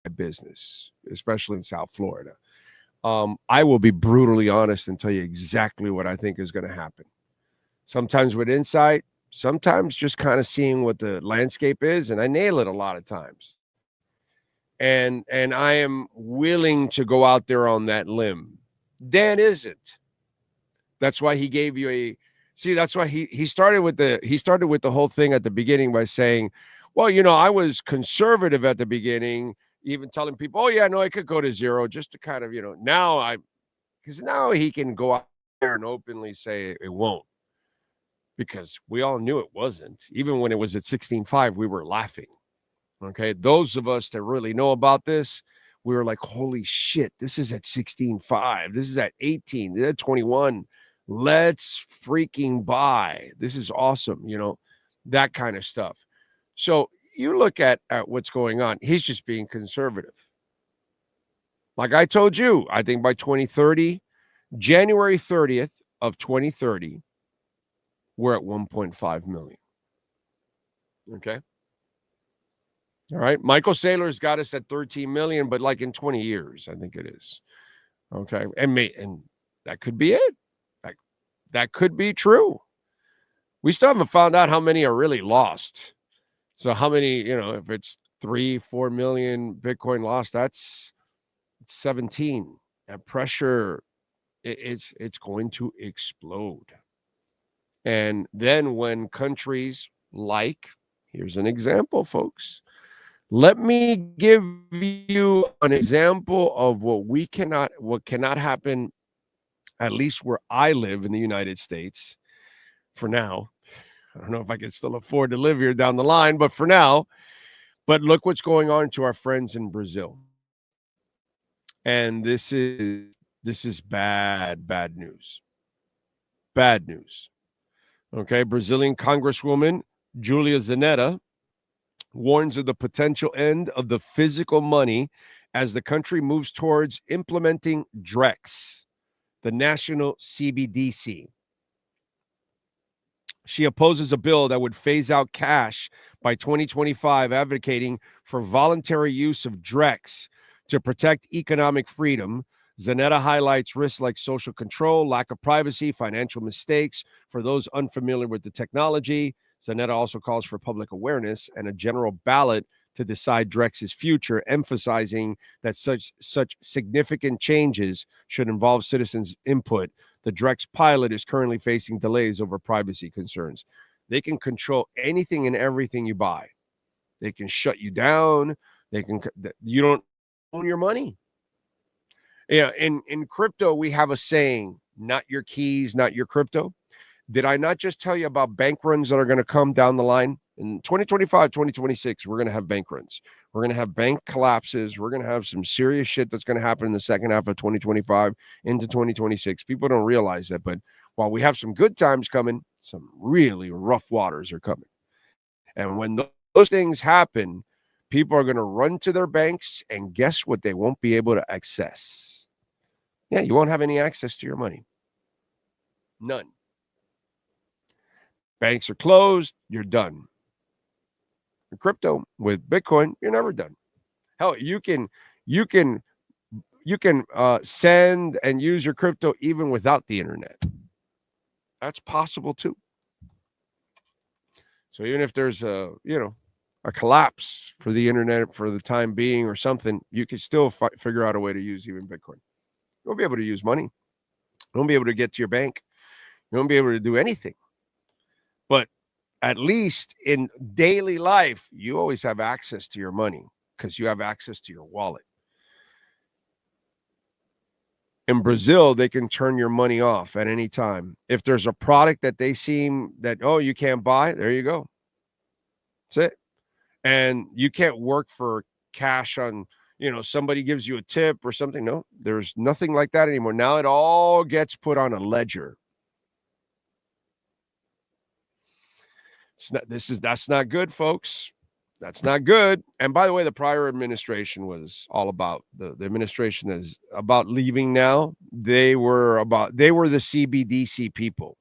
in business, especially in South Florida. I will be brutally honest and tell you exactly what I think is going to happen. Sometimes with insight, sometimes just kind of seeing what the landscape is, and I nail it a lot of times. And I am willing to go out there on that limb. Dan isn't. That's why he gave you that's why he started with the whole thing at the beginning by saying, well, I was conservative at the beginning, even telling people, oh yeah, no, it could go to zero, just to kind of, because now he can go out there and openly say it won't, because we all knew it wasn't. Even when it was at 16.5, we were laughing. Okay. Those of us that really know about this, we were like, holy shit, this is at 16.5. This is at 18. This is at 21. Let's freaking buy. This is awesome. That kind of stuff. So you look at what's going on. He's just being conservative. Like I told you, I think by 2030, January 30th of 2030, we're at 1.5 million. Okay. All right. Michael Saylor's got us at 13 million, but like in 20 years, I think it is. Okay. And that could be it. That could be true. We still haven't found out how many are really lost. So how many, if it's 3-4 million Bitcoin lost, that's 17. That pressure, it's going to explode. And then when countries like, here's an example, folks. Let me give you an example of what cannot happen, at least where I live in the United States for now. I don't know if I can still afford to live here down the line, but for now. But look what's going on to our friends in Brazil. And this is bad news. Bad news. Okay, Brazilian Congresswoman Julia Zanetta warns of the potential end of the physical money as the country moves towards implementing DREX, the national CBDC. She opposes a bill that would phase out cash by 2025, advocating for voluntary use of DREX to protect economic freedom. Zanetta highlights risks like social control, lack of privacy, financial mistakes for those unfamiliar with the technology. Zanetta also calls for public awareness and a general ballot to decide DREX's future, emphasizing that such significant changes should involve citizens' input. The DREX pilot is currently facing delays over privacy concerns. They can control anything and everything you buy. They can shut you down. You don't own your money. Yeah, in crypto, we have a saying, not your keys, not your crypto. Did I not just tell you about bank runs that are going to come down the line? In 2025, 2026, we're going to have bank runs. We're going to have bank collapses. We're going to have some serious shit that's going to happen in the second half of 2025 into 2026. People don't realize that, but while we have some good times coming, some really rough waters are coming. And when those things happen, people are going to run to their banks, and guess what? They won't be able to access. Yeah, you won't have any access to your money. None. Banks are closed. You're done. In crypto, with Bitcoin, you're never done. Hell, you can send and use your crypto even without the internet. That's possible too. So even if there's a collapse for the internet for the time being or something, you can still figure out a way to use even Bitcoin. You won't be able to use money. You won't be able to get to your bank. You won't be able to do anything. But at least in daily life, you always have access to your money because you have access to your wallet. In Brazil, they can turn your money off at any time. If there's a product that they seem that, oh, you can't buy, there you go. That's it. And you can't work for cash on, somebody gives you a tip or something. No, there's nothing like that anymore. Now it all gets put on a ledger. That's not good, folks. That's not good. And by the way, the prior administration was all about the administration that is about leaving now. They were the CBDC people.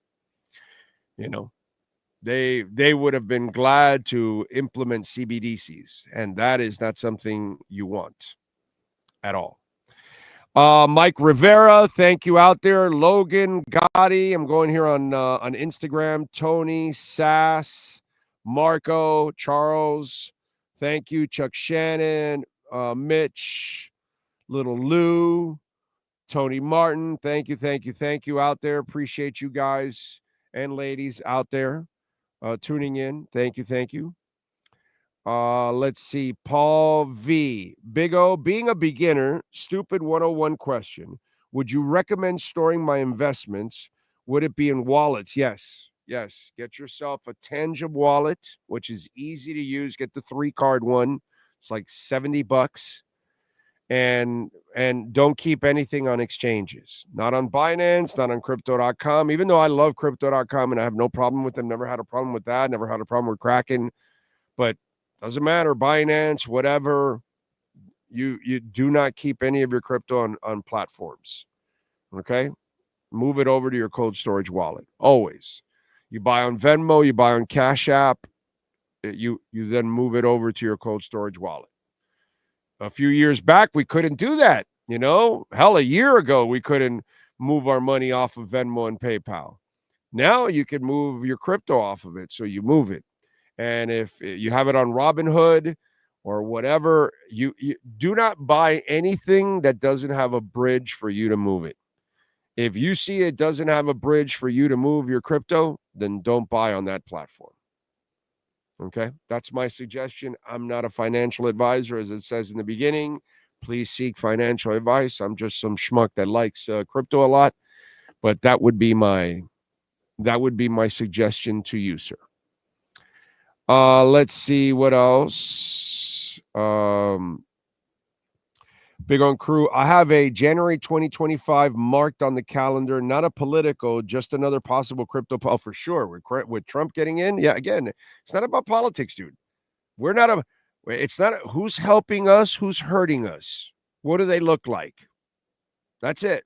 They would have been glad to implement CBDCs, and that is not something you want at all. Mike Rivera, thank you out there. Logan Gotti, I'm going here on Instagram. Tony Sass, Marco, Charles, thank you. Chuck Shannon, Mitch, Little Lou, Tony Martin, thank you out there. Appreciate you guys and ladies out there tuning in. Thank you. Let's see. Paul V. Big O, being a beginner, stupid 101 question. Would you recommend storing my investments? Would it be in wallets? Yes. Get yourself a tangible wallet, which is easy to use. Get the 3-card one. It's like $70. And don't keep anything on exchanges. Not on Binance, not on crypto.com. Even though I love crypto.com and I have no problem with them. Never had a problem with that. Never had a problem with Kraken. But doesn't matter, Binance, whatever. You do not keep any of your crypto on platforms. Okay? Move it over to your cold storage wallet. Always. You buy on Venmo, you buy on Cash App, you then move it over to your cold storage wallet. A few years back, we couldn't do that. Hell, a year ago, we couldn't move our money off of Venmo and PayPal. Now you can move your crypto off of it, so you move it. And if you have it on Robinhood or whatever, you do not buy anything that doesn't have a bridge for you to move it. If you see it doesn't have a bridge for you to move your crypto, then don't buy on that platform. Okay, that's my suggestion. I'm not a financial advisor, as it says in the beginning. Please seek financial advice. I'm just some schmuck that likes crypto a lot, but that would be my suggestion to you, sir. Let's see what else. Big on crew. I have a January 2025 marked on the calendar, not a political, just another possible crypto for sure. With Trump getting in, yeah. Again, it's not about politics, dude. We're not a. It's not who's helping us, who's hurting us. What do they look like? That's it.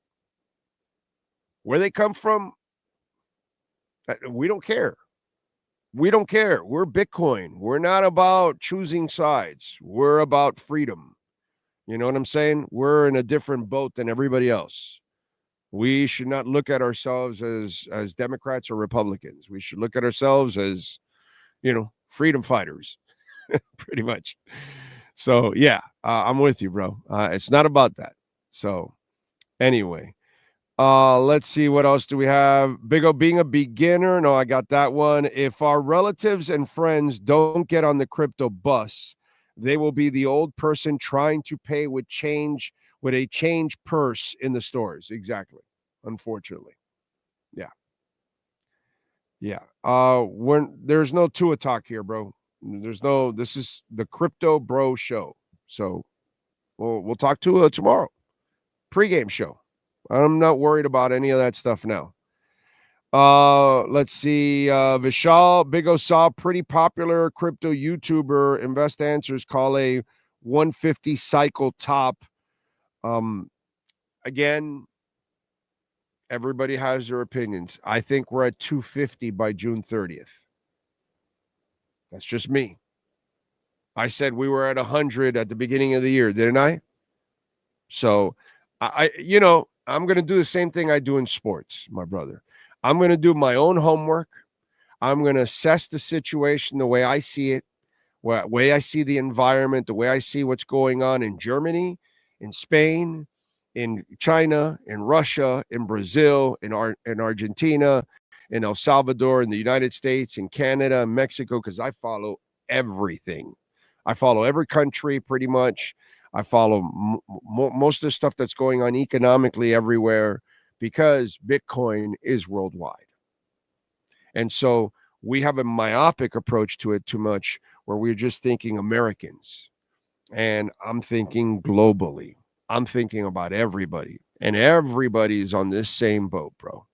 Where they come from, we don't care. We don't care. We're Bitcoin. We're not about choosing sides. We're about freedom. You know what I'm saying? We're in a different boat than everybody else. We should not look at ourselves as Democrats or Republicans. We should look at ourselves as, freedom fighters, pretty much. So, yeah, I'm with you, bro. It's not about that. So, anyway, let's see. What else do we have? Big O, being a beginner. No, I got that one. If our relatives and friends don't get on the crypto bus, they will be the old person trying to pay with a change purse in the stores. Exactly. Unfortunately. Yeah. Yeah. There's no Tua talk here, bro. This is the Crypto Bro Show. So we'll talk Tua tomorrow. Pre-game show. I'm not worried about any of that stuff now. Let's see. Vishal, Big O saw pretty popular crypto YouTuber Invest Answers call a 150 cycle top. Again, everybody has their opinions. I think we're at 250 by June 30th. That's just me. I said we were at 100 at the beginning of the year, didn't I? So I'm going to do the same thing I do in sports, my brother. I'm going to do my own homework. I'm going to assess the situation the way I see it, the way I see the environment, the way I see what's going on in Germany, in Spain, in China, in Russia, in Brazil, in Argentina, in El Salvador, in the United States, in Canada, in Mexico, because I follow everything. I follow every country pretty much. I follow most of the stuff that's going on economically everywhere, because Bitcoin is worldwide. And so we have a myopic approach to it too much, where we're just thinking Americans. And I'm thinking globally. I'm thinking about everybody. And everybody's on this same boat, bro.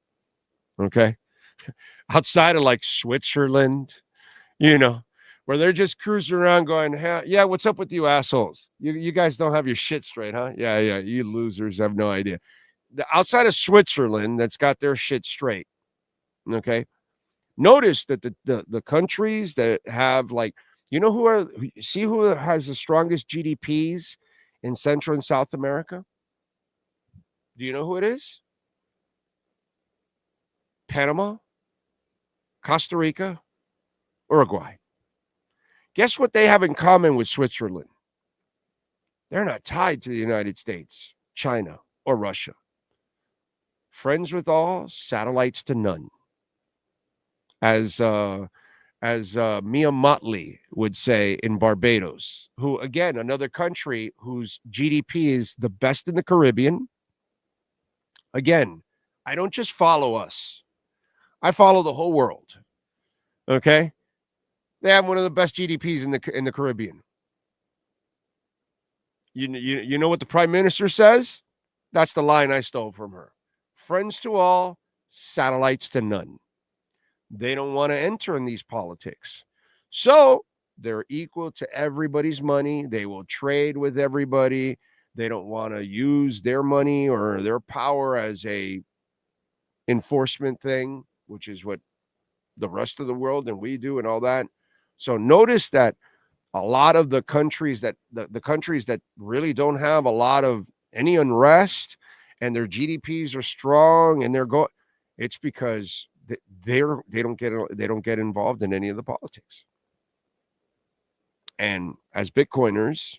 Okay? Outside of like Switzerland, where they're just cruising around going, yeah, what's up with you assholes? You guys don't have your shit straight, huh? Yeah, you losers have no idea. Outside of Switzerland, that's got their shit straight. Okay. Notice that the countries that have who has the strongest GDPs in Central and South America? Do you know who it is? Panama, Costa Rica, Uruguay. Guess what they have in common with Switzerland? They're not tied to the United States, China, or Russia. Friends with all, satellites to none. As Mia Motley would say in Barbados, who, again, another country whose GDP is the best in the Caribbean. Again, I don't just follow us. I follow the whole world. Okay? They have one of the best GDPs in the Caribbean. You know what the Prime Minister says? That's the line I stole from her. Friends to all, satellites to none. They don't want to enter in these politics. So they're equal to everybody's money. They will trade with everybody. They don't want to use their money or their power as a enforcement thing, which is what the rest of the world and we do and all that. So notice that a lot of the countries that the countries that really don't have a lot of any unrest and their GDPs are strong and it's because they don't get involved in any of the politics. And as Bitcoiners,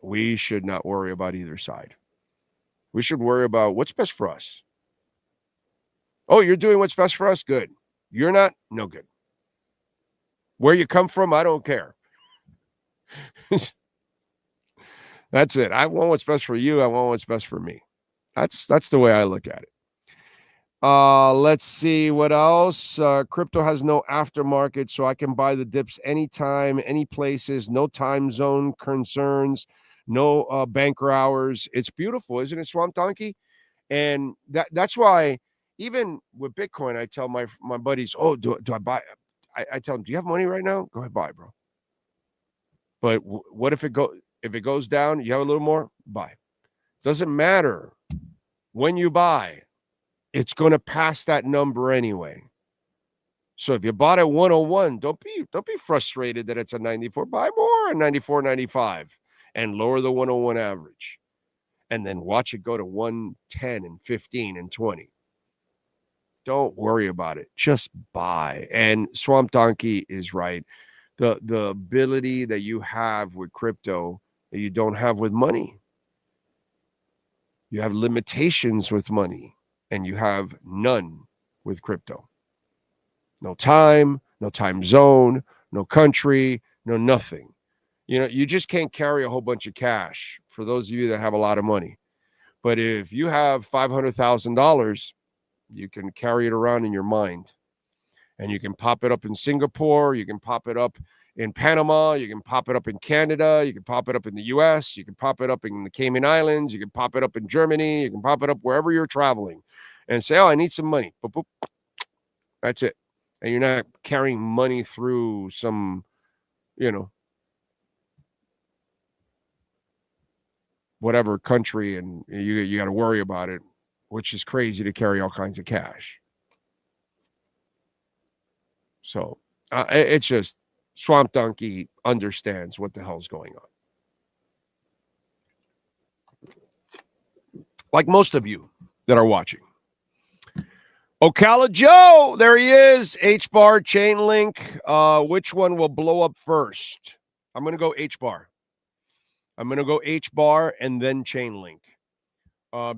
we should not worry about either side. We should worry about what's best for us. Oh, you're doing what's best for us? Good. You're not? No good. Where you come from, I don't care. That's it. I want what's best for you. I want what's best for me. That's the way I look at it. Let's see what else. Crypto has no aftermarket, so I can buy the dips anytime, any places, no time zone concerns, no banker hours. It's beautiful, isn't it, Swamp Donkey? And that's why even with Bitcoin, I tell my buddies, oh, do I buy? I tell them, do you have money right now? Go ahead, buy, bro. But what if it goes down? You have a little more, buy. Doesn't matter when you buy. It's going to pass that number anyway. So if you bought at 101, don't be frustrated that it's a 94. Buy more at 94, 95 and lower the 101 average. And then watch it go to 110 and 15 and 20. Don't worry about it. Just buy. And Swamp Donkey is right. The ability that you have with crypto that you don't have with money. You have limitations with money. And you have none with crypto. No time zone, no country, no nothing. You know, you just can't carry a whole bunch of cash for those of you that have a lot of money. But if you have $500,000, you can carry it around in your mind. And you can pop it up in Singapore, you can pop it up in Panama, you can pop it up in Canada, you can pop it up in the US, you can pop it up in the Cayman Islands, you can pop it up in Germany, you can pop it up wherever you're traveling and say, oh, I need some money. Boop, boop. That's it. And you're not carrying money through some, whatever country, and you got to worry about it, which is crazy to carry all kinds of cash. So it's just Swamp Donkey understands what the hell's going on. Like most of you that are watching. Ocala Joe, there he is. H-bar, Chainlink. Which one will blow up first? I'm going to go H-bar. I'm going to go H-bar and then Chainlink.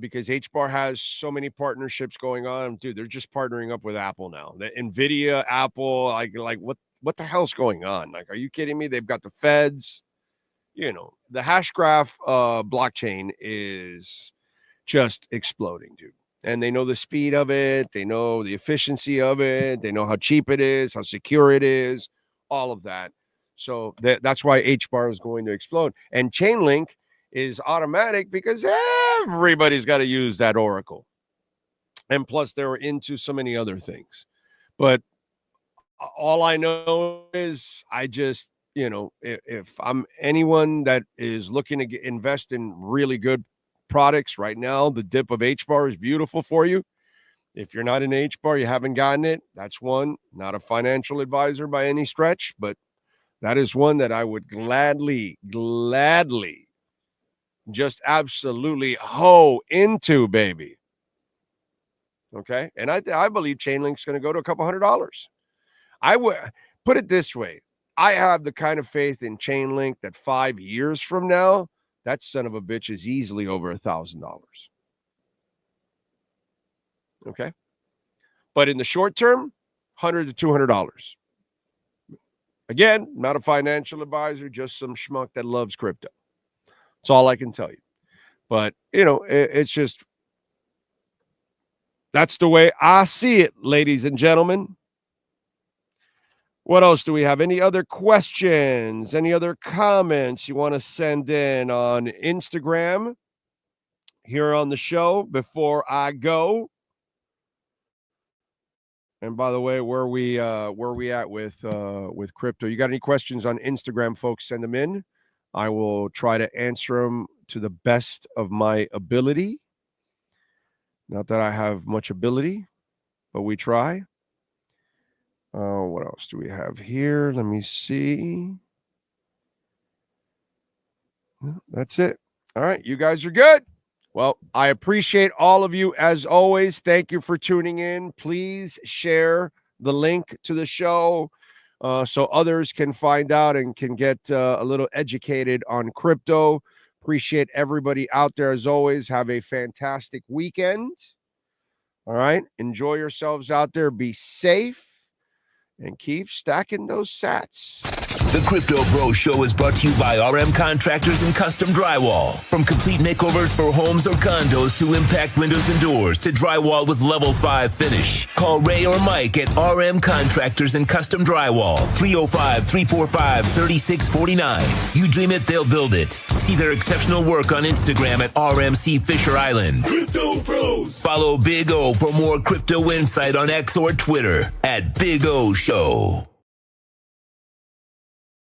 Because H-bar has so many partnerships going on. Dude, they're just partnering up with Apple now. The NVIDIA, Apple, like what the hell's going on? Like, are you kidding me? They've got the feds. The Hashgraph blockchain is just exploding, dude. And they know the speed of it. They know the efficiency of it. They know how cheap it is, how secure it is, all of that. So that's why H-bar is going to explode. And Chainlink is automatic because everybody's got to use that Oracle. And plus, they're into so many other things. But all I know is I just, if I'm anyone that is looking to invest in really good products right now, the dip of H-bar is beautiful for you. If you're not in H-bar, you haven't gotten it, that's one. Not a financial advisor by any stretch, but that is one that I would gladly just absolutely hoe into, baby. Okay? And I believe Chainlink's going to go to a couple $100. I would put it this way. I have the kind of faith in Chainlink that 5 years from now, that son of a bitch is easily over $1,000. Okay? But in the short term, $100 to $200. Again, not a financial advisor, just some schmuck that loves crypto. That's all I can tell you. But, it's just, that's the way I see it, ladies and gentlemen. What else do we have? Any other questions? Any other comments you want to send in on Instagram here on the show before I go? And by the way, where we at with crypto? You got any questions on Instagram, folks? Send them in. I will try to answer them to the best of my ability. Not that I have much ability, but we try. What else do we have here? Let me see. That's it. All right. You guys are good. Well, I appreciate all of you as always. Thank you for tuning in. Please share the link to the show so others can find out and can get a little educated on crypto. Appreciate everybody out there as always. Have a fantastic weekend. All right. Enjoy yourselves out there. Be safe. And keep stacking those sats. The Crypto Bro Show is brought to you by RM Contractors and Custom Drywall. From complete makeovers for homes or condos to impact windows and doors to drywall with level 5 finish. Call Ray or Mike at RM Contractors and Custom Drywall. 305-345-3649. You dream it, they'll build it. See their exceptional work on Instagram at RMC Fisher Island. Crypto Bros. Follow Big O for more crypto insight on X or Twitter at Big O Show.